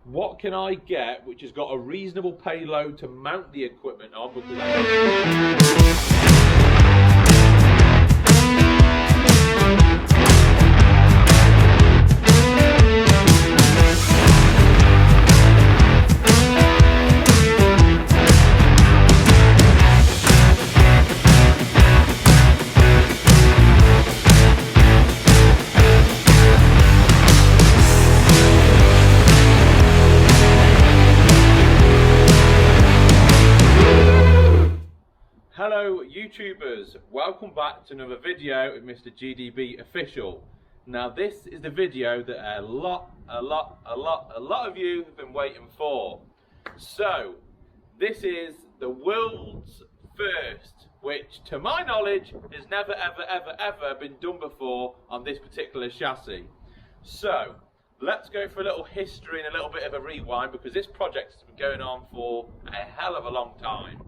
what can I get which has got a reasonable payload to mount the equipment on? Because hello YouTubers, welcome back to another video with Mr. GDB Official. Now this is the video that a lot of you have been waiting for. So this is the world's first, which to my knowledge has never ever been done before on this particular chassis. So let's go for a little history and a little bit of a rewind, because this project has been going on for a hell of a long time.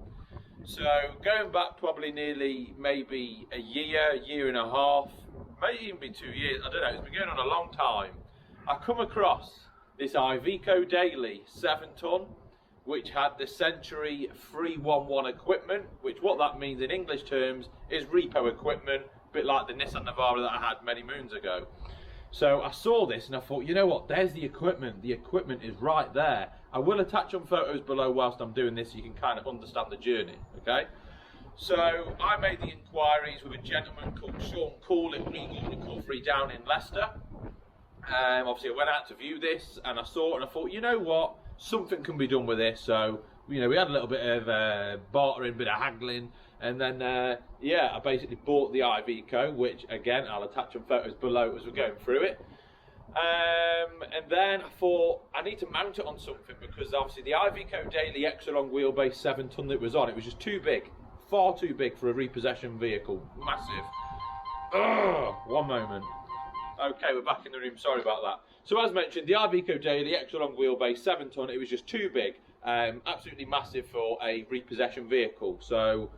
So going back probably nearly maybe a year and a half, maybe even be 2 years, I don't know, it's been going on a long time. I come across this Iveco Daily 7-ton, which had the Century 311 equipment, which what that means in English terms is repo equipment, a bit like the Nissan Navara that I had many moons ago. So I saw this and I thought, you know what, there's the equipment is right there. I will attach some photos below whilst I'm doing this so you can kind of understand the journey, okay? So I made the inquiries with a gentleman called Sean Cool at Regal down in Leicester. Obviously I went out to view this and I saw it and I thought, you know what, something can be done with this. So, you know, we had a little bit of bartering, bit of haggling, and then, yeah, I basically bought the Iveco, which, again, I'll attach some photos below as we're going through it. And then I thought, I need to mount it on something, because obviously the Iveco Daily extra long wheelbase 7-ton that it was on, it was just too big, far too big for a repossession vehicle, massive. Ugh, one moment. Okay, we're back in the room, sorry about that. So as mentioned, the Iveco Daily extra long wheelbase 7-ton, it was just too big, absolutely massive for a repossession vehicle. So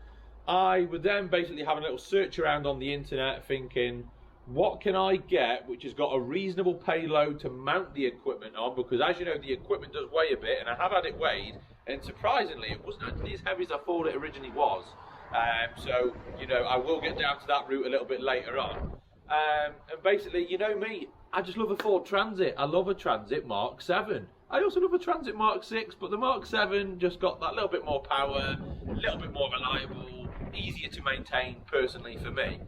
I would then basically have a little search around on the internet thinking, what can I get which has got a reasonable payload to mount the equipment on? Because as you know, the equipment does weigh a bit, and I have had it weighed, and surprisingly it wasn't actually as heavy as I thought it originally was. So, you know, I will get down to that route a little bit later on. And basically, you know me, I just love a Ford Transit. I love a Transit Mark 7. I also love a Transit Mark 6, but the Mark 7 just got that little bit more power, a little bit more reliable, easier to maintain personally for me.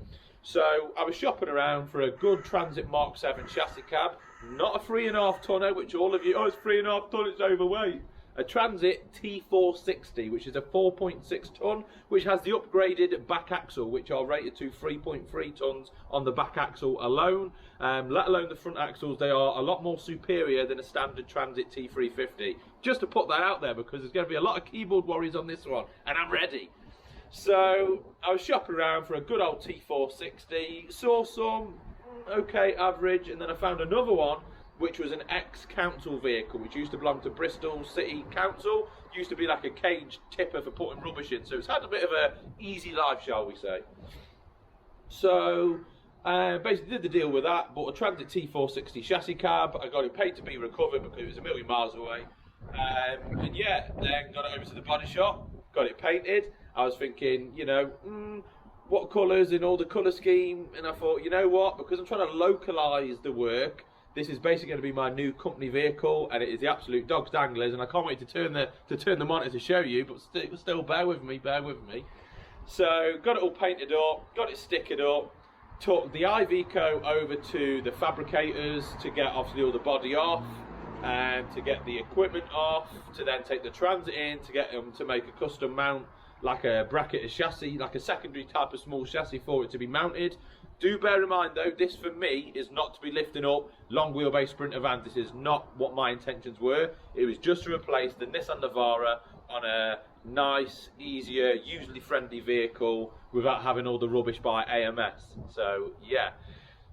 So I was shopping around for a good Transit Mark 7 chassis cab, not a 3.5 tonner, which all of you, oh, it's 3.5 tonne, it's overweight. A Transit T460, which is a 4.6 tonne, which has the upgraded back axle, which are rated to 3.3 tonnes on the back axle alone. Let alone the front axles, they are a lot more superior than a standard Transit T350. Just to put that out there, because there's going to be a lot of keyboard warriors on this one, and I'm ready. So I was shopping around for a good old T460, saw some, okay, average, and then I found another one, which was an ex-council vehicle, which used to belong to Bristol City Council. Used to be like a caged tipper for putting rubbish in, so it's had a bit of a easy life, shall we say. So basically did the deal with that, bought a Transit T460 chassis cab. I got it paid to be recovered because it was a million miles away. And yeah, then got it over to the body shop, got it painted. I was thinking, you know, what colours in all the colour scheme, and I thought, you know what, because I'm trying to localise the work, this is basically going to be my new company vehicle, and it is the absolute dogs danglers, and I can't wait to turn the monitor to show you, but still bear with me. So got it all painted up, got it stickered up, took the Iveco over to the fabricators to get obviously all the body off, and to get the equipment off, to then take the Transit in to get them to make a custom mount, like a bracketed chassis, like a secondary type of small chassis for it to be mounted. Do bear in mind though, this for me is not to be lifting up long wheelbase Sprinter vans. This is not what my intentions were. It was just to replace the Nissan Navara on a nice, easier, usually friendly vehicle without having all the rubbish by AMS. So yeah.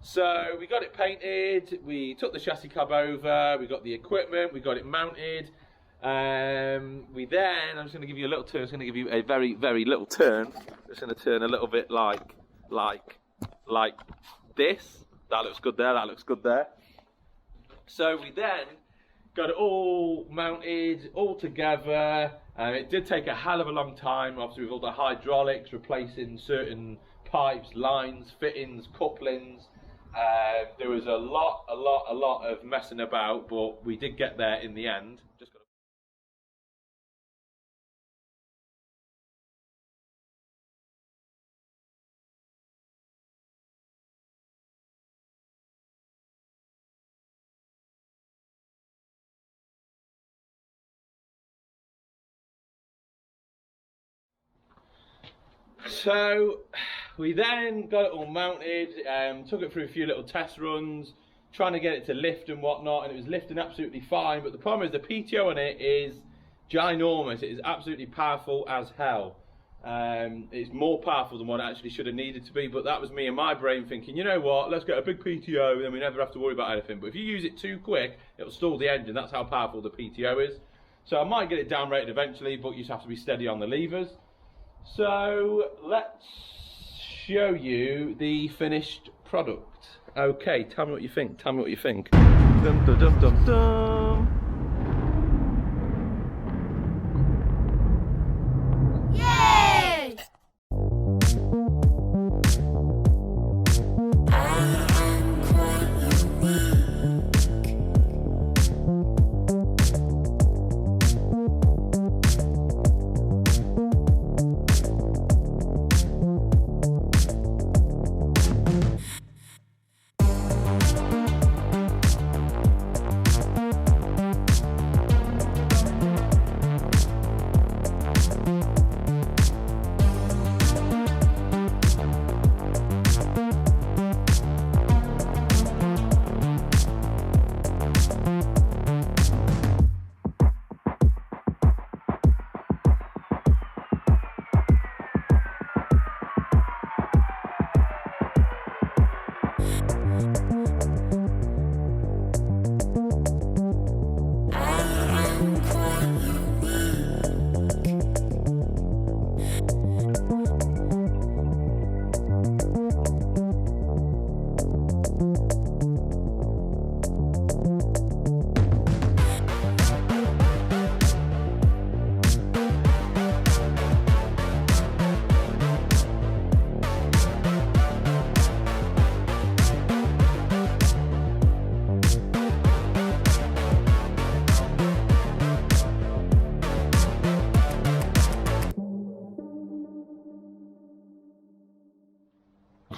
So we got it painted, we took the chassis cab over, we got the equipment, we got it mounted. We then, I'm just going to give you a little turn, I'm just going to give you a very, very little turn. Just going to turn a little bit like this. That looks good there, that looks good there. So we then got it all mounted, all together. It did take a hell of a long time, obviously with all the hydraulics, replacing certain pipes, lines, fittings, couplings. There was a lot of messing about, but we did get there in the end. So we then got it all mounted, took it through a few little test runs, trying to get it to lift and whatnot, and it was lifting absolutely fine. But the problem is the PTO on it is ginormous. It is absolutely powerful as hell. It's more powerful than what it actually should have needed to be, but that was me and my brain thinking, you know what, let's get a big PTO, then we never have to worry about anything. But if you use it too quick, it'll stall the engine. That's how powerful the PTO is. So I might get it down rated eventually, but you just have to be steady on the levers. So let's show you the finished product. Okay, tell me what you think. Tell me what you think. Dum dum dum dum dum. Yay!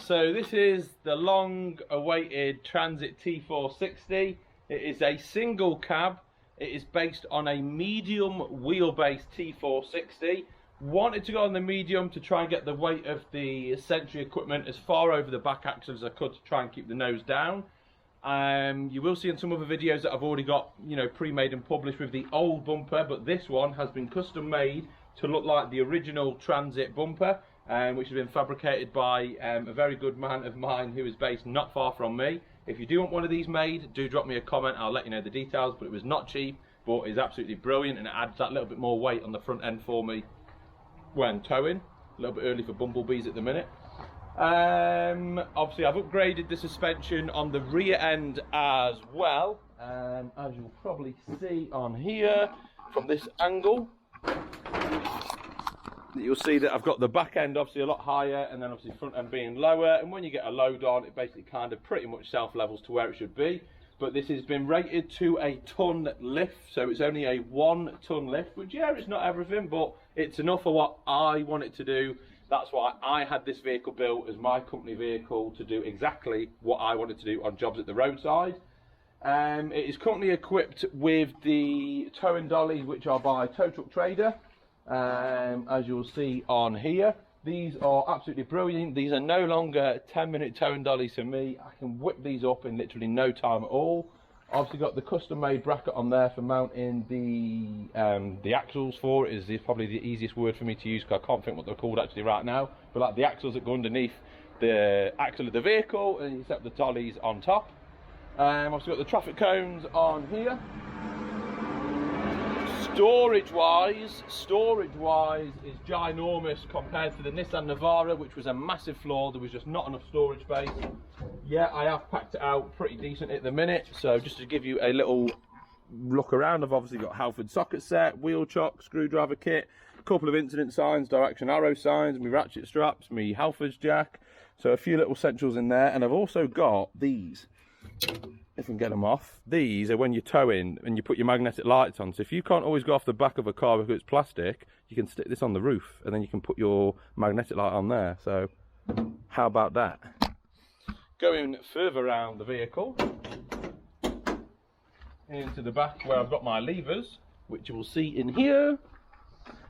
So this is the long-awaited Transit T460. It is a single cab. It is based on a medium wheelbase T460. Wanted to go on the medium to try and get the weight of the Sentry equipment as far over the back axle as I could to try and keep the nose down. You will see in some other videos that I've already got, you know, pre-made and published with the old bumper, but this one has been custom made to look like the original Transit bumper, which has been fabricated by a very good man of mine who is based not far from me. If you do want one of these made, do drop me a comment, I'll let you know the details, but it was not cheap, but is absolutely brilliant, and it adds that little bit more weight on the front end for me when towing. A little bit early for bumblebees at the minute. Obviously I've upgraded the suspension on the rear end as well, as you'll probably see on here from this angle. You'll see that I've got the back end obviously a lot higher, and then obviously front end being lower, and when you get a load on, it basically kind of pretty much self levels to where it should be. But this has been rated to a ton lift, so it's only a 1 ton lift, which, yeah, it's not everything, but it's enough for what I want it to do. That's why I had this vehicle built as my company vehicle, to do exactly what I wanted to do on jobs at the roadside. It is currently equipped with the towing dollies, which are by Tow Truck Trader. As you'll see on here, these are absolutely brilliant. These are no longer 10-minute towing dollies for me. I can whip these up in literally no time at all. Obviously got the custom made bracket on there for mounting the axles for it. Is probably the easiest word for me to use, because I can't think what they're called actually right now, but like the axles that go underneath the axle of the vehicle, and you set the dollies on top. Obviously got the traffic cones on here. Storage wise is ginormous compared to the Nissan Navara, which was a massive flaw. There was just not enough storage space. Yeah, I have packed it out pretty decent at the minute. So just to give you a little look around, I've obviously got Halford socket set, wheel chock, screwdriver kit, a couple of incident signs, direction arrow signs, my ratchet straps, my Halford's jack, so a few little essentials in there. And I've also got these, if we can get them off. These are when you tow in and you put your magnetic lights on, so if you can't always go off the back of a car because it's plastic, you can stick this on the roof and then you can put your magnetic light on there. So how about that? Going further around the vehicle into the back where I've got my levers, which you will see in here.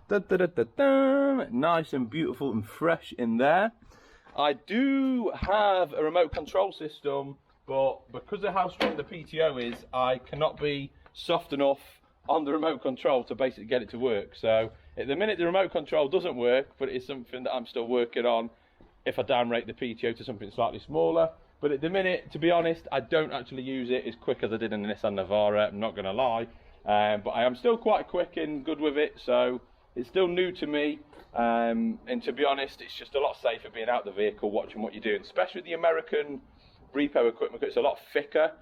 Da, da, da, da, da. Nice and beautiful and fresh in there. I do have a remote control system, but because of how strong the PTO is, I cannot be soft enough on the remote control to basically get it to work. So at the minute the remote control doesn't work, but it's something that I'm still working on if I downrate the PTO to something slightly smaller. But at the minute, to be honest, I don't actually use it as quick as I did in the Nissan Navara, I'm not going to lie. But I am still quite quick and good with it, so it's still new to me. And to be honest, it's just a lot safer being out the vehicle, watching what you're doing, especially the American repo equipment, because it's a lot thicker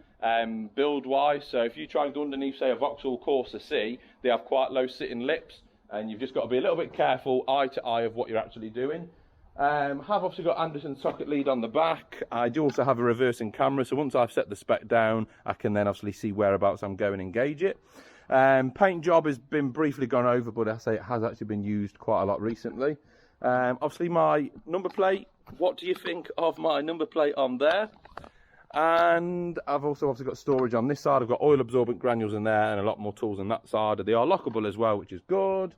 build-wise. So if you try and go underneath, say, a Vauxhall Corsa C, they have quite low sitting lips, and you've just got to be a little bit careful, eye to eye, of what you're actually doing. Have obviously got Anderson socket lead on the back. I do also have a reversing camera, so once I've set the spec down, I can then obviously see whereabouts I'm going and gauge it. Paint job has been briefly gone over, but I say it has actually been used quite a lot recently. Obviously my number plate, what do you think of my number plate on there? And I've also obviously got storage on this side. I've got oil absorbent granules in there and a lot more tools on that side. They are lockable as well, which is good.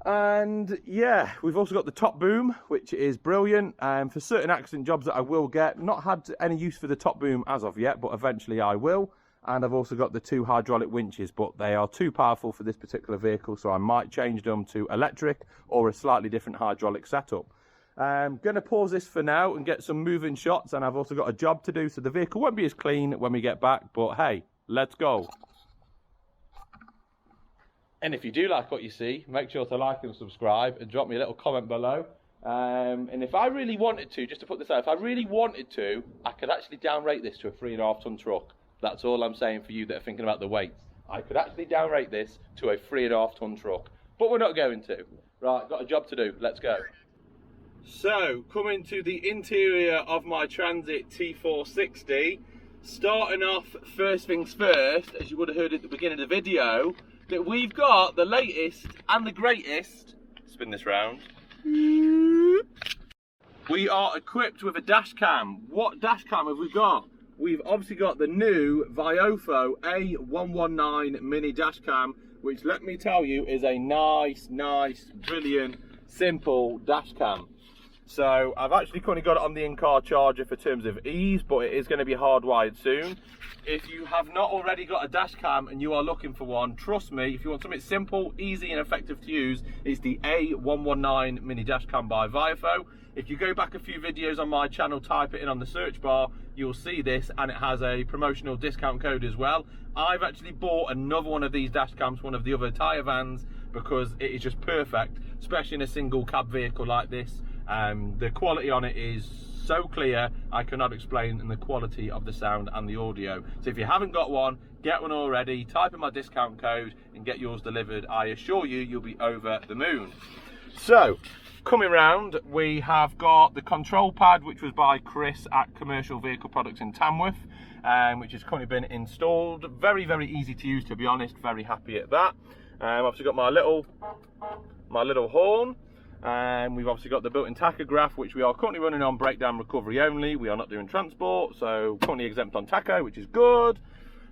And yeah, we've also got the top boom, which is brilliant for certain accident jobs that I will get. Not had any use for the top boom as of yet, but eventually I will. And I've also got the 2 hydraulic winches, but they are too powerful for this particular vehicle, so I might change them to electric or a slightly different hydraulic setup. I'm going to pause this for now and get some moving shots, and I've also got a job to do, so the vehicle won't be as clean when we get back, but hey, let's go. And if you do like what you see, make sure to like and subscribe and drop me a little comment below. And if I really wanted to, just to put this out, if I really wanted to, I could actually downrate this to a 3.5 ton truck. That's all I'm saying for you that are thinking about the weights. I could actually downrate this to a 3.5 ton truck, but we're not going to. Right, got a job to do, let's go. So, coming to the interior of my Transit T460, starting off first things first, as you would have heard at the beginning of the video, that we've got the latest and the greatest, spin this round, we are equipped with a dash cam. What dash cam have we got? We've obviously got the new Viofo A119 mini dash cam, which let me tell you is a nice, brilliant, simple dash cam. So I've actually currently got it on the in-car charger for terms of ease, but it is going to be hardwired soon. If you have not already got a dash cam and you are looking for one, trust me, if you want something simple, easy and effective to use, it's the A119 mini dash cam by Viofo. If you go back a few videos on my channel, type it in on the search bar, you'll see this, and it has a promotional discount code as well. I've actually bought another one of these dash cams, one of the other tyre vans, because it is just perfect, especially in a single cab vehicle like this. The quality on it is so clear, I cannot explain the quality of the sound and the audio. So if you haven't got one, get one already, type in my discount code and get yours delivered. I assure you, you'll be over the moon. So, coming round, we have got the control pad, which was by Chris at Commercial Vehicle Products in Tamworth, which has currently been installed. Very easy to use, to be honest, very happy at that. I've also got my little horn. We've obviously got the built-in tachograph, which we are currently running on breakdown recovery only. We are not doing transport, so currently exempt on tacho, which is good.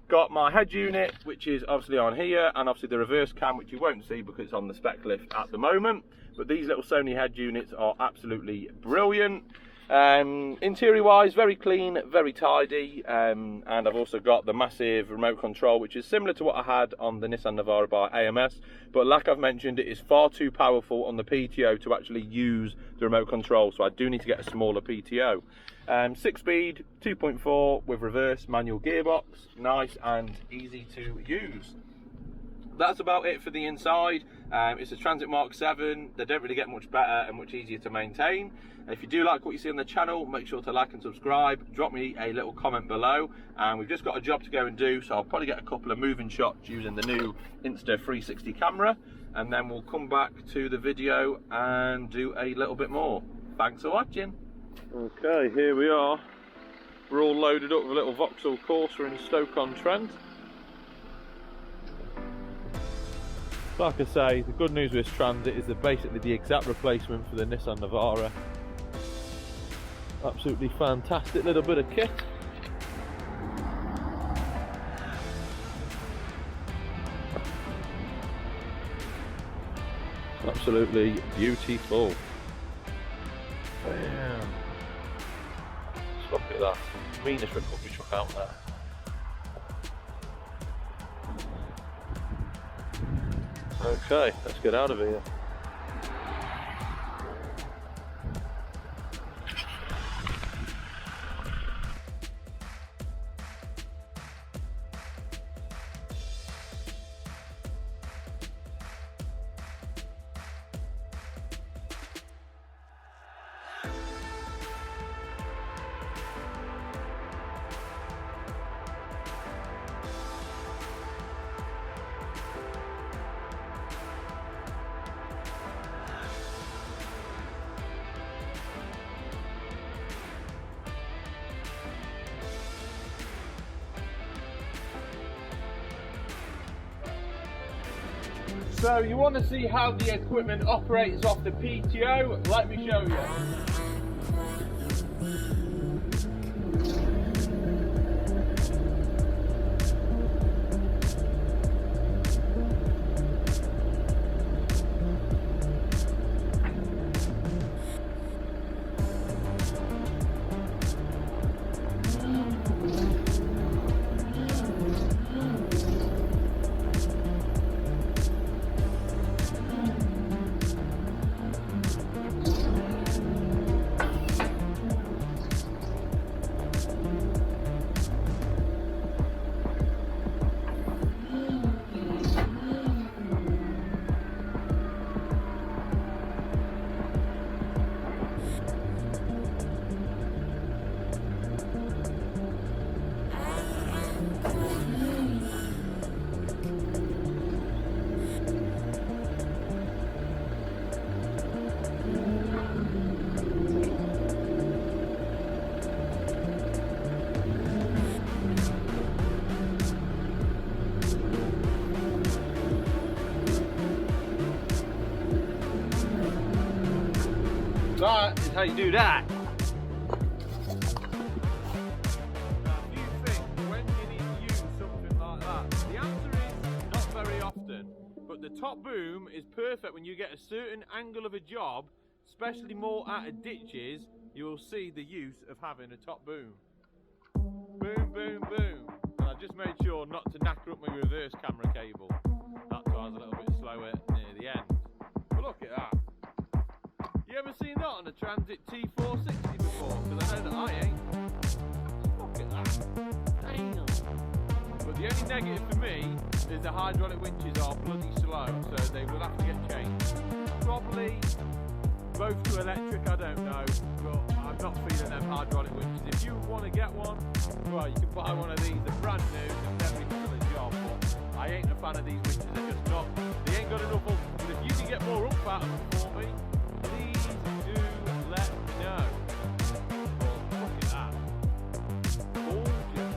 Got my head unit, which is obviously on here, and obviously the reverse cam, which you won't see because it's on the spec lift at the moment. But these little Sony head units are absolutely brilliant. Interior wise, very clean, very tidy, and I've also got the massive remote control, which is similar to what I had on the Nissan Navara by AMS, but like I've mentioned, it is far too powerful on the PTO to actually use the remote control, so I do need to get a smaller PTO. 6-speed 2.4 with reverse manual gearbox, nice and easy to use. that's about it for the inside. It's a Transit Mark 7. They don't really get much better and much easier to maintain. If you do like what you see on the channel, make sure to like and subscribe. Drop me a little comment below. And we've just got a job to go and do, so I'll probably get a couple of moving shots using the new Insta360 camera, and then we'll come back to the video and do a little bit more. Thanks for watching. Okay, here we are. We're all loaded up with a little Vauxhall Corsa in Stoke-on-Trent. Like I say, the good news with this Transit is they're basically the exact replacement for the Nissan Navara. Absolutely fantastic little bit of kit. Absolutely beautiful. Damn. Just look at that. Meanest recovery truck out there. Okay, let's get out of here. So you want to see how the equipment operates off the PTO? Let me show you. That is how you do that. Now, do you think when you need to use something like that? The answer is not very often, but the top boom is perfect when you get a certain angle of a job, especially more out of ditches. You will see the use of having a top boom. Boom, boom, boom. And I just made sure not to knacker up my reverse camera cable. That's why I was a little bit slower near the end. But look at that. You ever seen that on a Transit T460 before? Because I know that I ain't. Look at that. Damn. But the only negative for me is the hydraulic winches are bloody slow, so they will have to get changed. Probably both to electric, I don't know, but I'm not feeling them hydraulic winches. If you want to get one, well, you can buy one of these. They're brand new, they're definitely doing the job, but I ain't a fan of these winches. They're just not. They ain't got enough oomph. But if you can get more oomph out of them for me, please do let me know. Well, look at that. Gorgeous.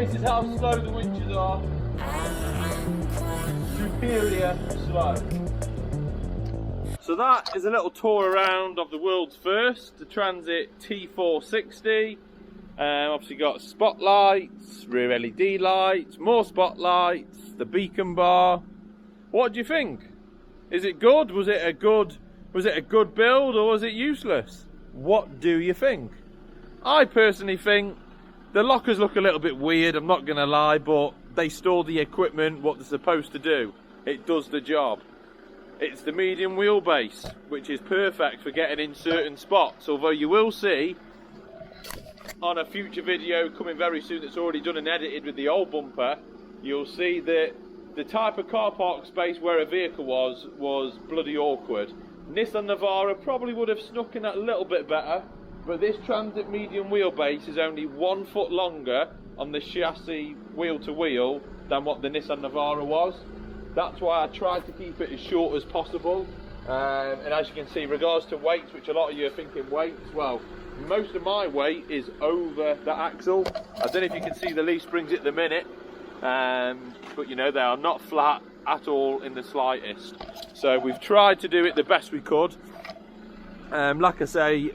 This is how slow the winches are. Superior slow. So that is a little tour around of the world's first, the Transit T460. Obviously got spotlights, rear LED lights, more spotlights, the beacon bar. What do you think? Is it good? Was it a good build, or was it useless? What do you think? I personally think the lockers look a little bit weird, I'm not gonna lie, but they store the equipment what they're supposed to do. It does the job. It's the medium wheelbase, which is perfect for getting in certain spots, although you will see on a future video coming very soon that's already done and edited with the old bumper, you'll see that the type of car park space where a vehicle was bloody awkward. Nissan Navara probably would have snuck in that a little bit better, but this Transit medium wheelbase is only 1 foot longer on the chassis wheel to wheel than what the Nissan Navara was. That's why I tried to keep it as short as possible. And as you can see, in regards to weights, which a lot of you are thinking weights, well, most of my weight is over the axle. I don't know if you can see the leaf springs at the minute, but you know, they are not flat at all in the slightest. So we've tried to do it the best we could. Like I say,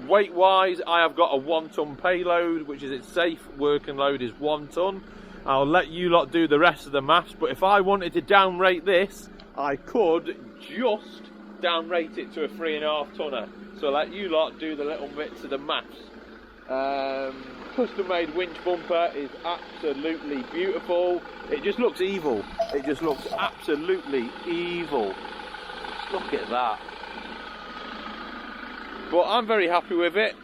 weight wise, I have got a 1 ton payload, which is its safe working load is 1 ton. I'll let you lot do the rest of the maths, but if I wanted to downrate this, I could just downrate it to a 3.5 tonner. So I'll let you lot do the little bits of the maths. Custom made winch bumper is absolutely beautiful. It just looks evil. It just looks absolutely evil. Look at that. But I'm very happy with it.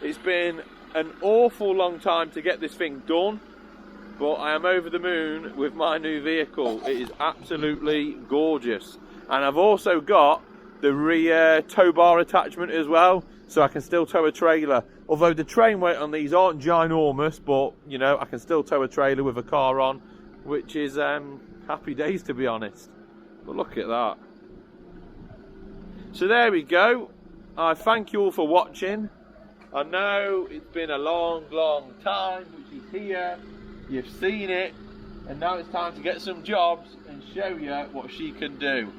It's been an awful long time to get this thing done, but I am over the moon with my new vehicle. It is absolutely gorgeous. And I've also got the rear tow bar attachment as well, so I can still tow a trailer. Although the train weight on these aren't ginormous, but you know, I can still tow a trailer with a car on, which is happy days, to be honest. But look at that. So there we go. I thank you all for watching. I know it's been a long time, but she's here, you've seen it, and now it's time to get some jobs and show you what she can do.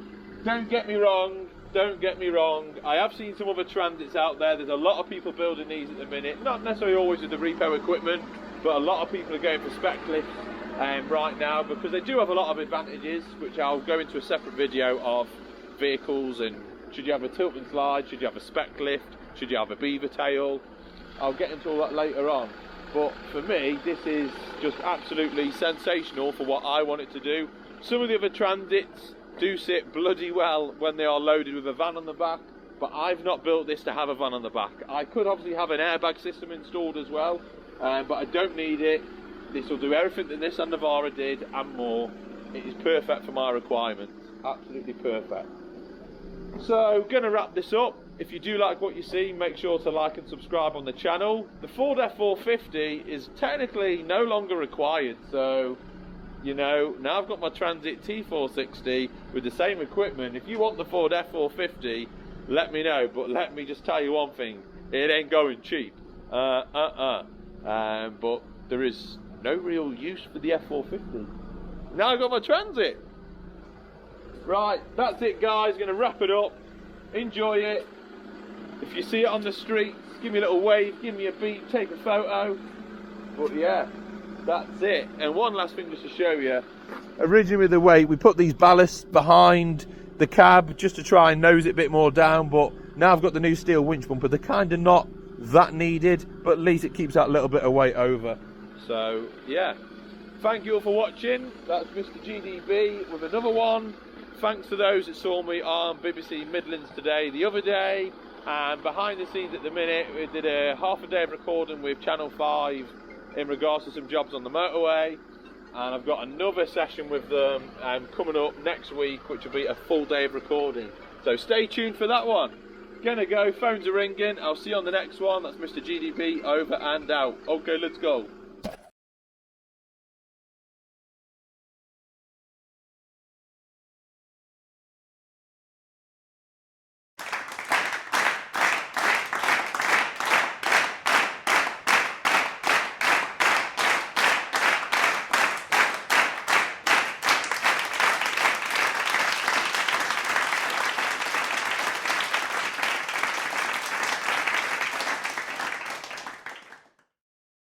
Don't get me wrong, I have seen some other Transits out there. There's a lot of people building these at the minute, not necessarily always with the repo equipment, but a lot of people are going for spec lifts right now, because they do have a lot of advantages, which I'll go into a separate video of vehicles, and should you have a tilt and slide, should you have a spec lift, should you have a beaver tail. I'll get into all that later on. But for me, this is just absolutely sensational for what I want it to do. Some of the other Transits do sit bloody well when they are loaded with a van on the back, but I've not built this to have a van on the back. I could obviously have an airbag system installed as well, but I don't need it. This will do everything that this Navara did and more. It is perfect for my requirements, absolutely perfect. So, gonna wrap this up. If you do like what you see, make sure to like and subscribe on the channel. The Ford F450 is technically no longer required, so you know, now I've got my Transit T460 with the same equipment. If you want the Ford F450, let me know, but let me just tell you one thing, it ain't going cheap. But there is no real use for the F450. Now I've got my Transit. Right, that's it guys, gonna wrap it up. Enjoy it. If you see it on the streets, give me a little wave, give me a beat, take a photo. But yeah, that's it. And one last thing just to show you. Originally with the weight, we put these ballasts behind the cab just to try and nose it a bit more down, but now I've got the new steel winch bumper. They're kind of not that needed, but at least it keeps that little bit of weight over. So yeah, thank you all for watching. That's Mr. GDB with another one. Thanks to those that saw me on BBC Midlands Today the other day, and behind the scenes at the minute we did a half a day of recording with Channel 5 in regards to some jobs on the motorway, and I've got another session with them coming up next week, which will be a full day of recording, so stay tuned for that one. Gonna go, phones are ringing, I'll see you on the next one. That's Mr. GDB over and out. Okay, let's go.